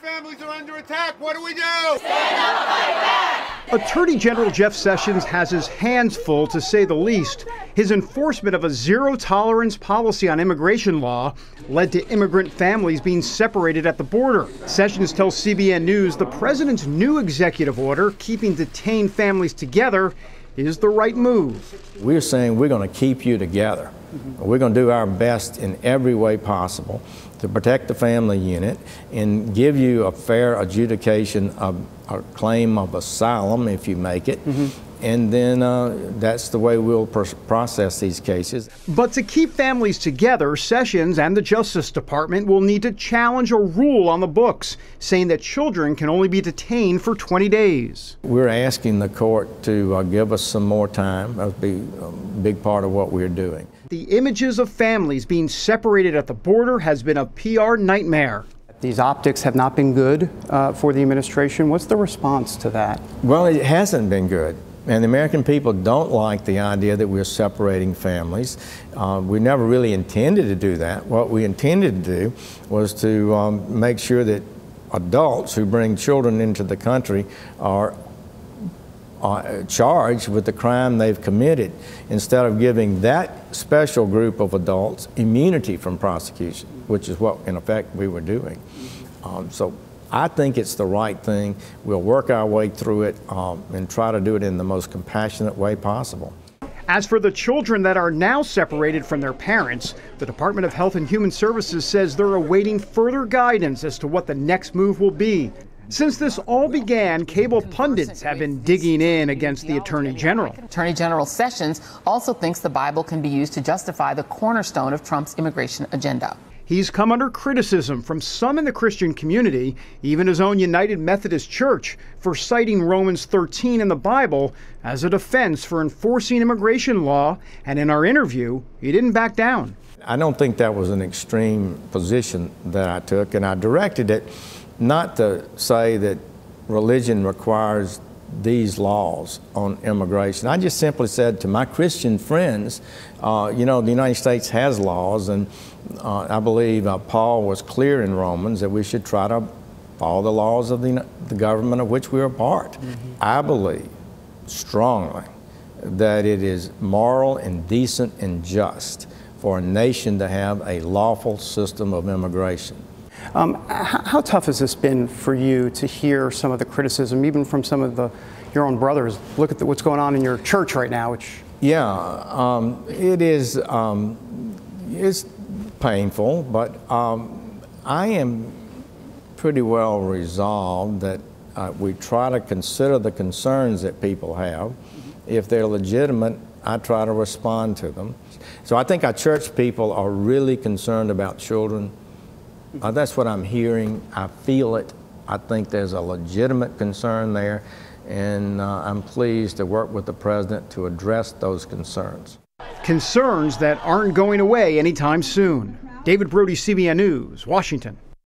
families are under attack. What do we do? Stand up and fight back! Attorney General Jeff Sessions has his hands full, to say the least. His enforcement of a zero-tolerance policy on immigration law led to immigrant families being separated at the border. Sessions tells CBN News the president's new executive order, keeping detained families together, is the right move. We're saying we're going to keep you together. We're going to do our best in every way possible to protect the family unit and give you a fair adjudication of a claim of asylum if you make it. And then that's the way we'll process these cases. But to keep families together, Sessions and the Justice Department will need to challenge a rule on the books saying that children can only be detained for 20 days. We're asking the court to give us some more time. That'll be a big part of what we're doing. The images of families being separated at the border has been a PR nightmare. These optics have not been good for the administration. What's the response to that? Well, it hasn't been good. And the American people don't like the idea that we're separating families. We never really intended to do that. What we intended to do was to make sure that adults who bring children into the country are charged with the crime they've committed, instead of giving that special group of adults immunity from prosecution, which is what, in effect, we were doing. So I think it's the right thing. We'll work our way through it and try to do it in the most compassionate way possible. As for the children that are now separated from their parents, the Department of Health and Human Services says they're awaiting further guidance as to what the next move will be. Since this all began, cable pundits have been digging in against the Attorney General. Attorney General Sessions also thinks the Bible can be used to justify the cornerstone of Trump's immigration agenda. He's come under criticism from some in the Christian community, even his own United Methodist Church, for citing Romans 13 in the Bible as a defense for enforcing immigration law. And in our interview, he didn't back down. I don't think that was an extreme position that I took, and I directed it not to say that religion requires these laws on immigration. I just simply said to my Christian friends, you know, the United States has laws, and I believe Paul was clear in Romans that we should try to follow the laws of the government of which we are a part. I believe strongly that it is moral and decent and just for a nation to have a lawful system of immigration. How tough has this been for you to hear some of the criticism, even from some of your own brothers? Look at what's going on in your church right now, which... Yeah, it is, it's painful, but I am pretty well resolved that we try to consider the concerns that people have. If they're legitimate, I try to respond to them. So I think our church people are really concerned about children. That's what I'm hearing. I feel it. I think there's a legitimate concern there, and I'm pleased to work with the president to address those concerns. Concerns that aren't going away anytime soon. David Brody, CBN News, Washington.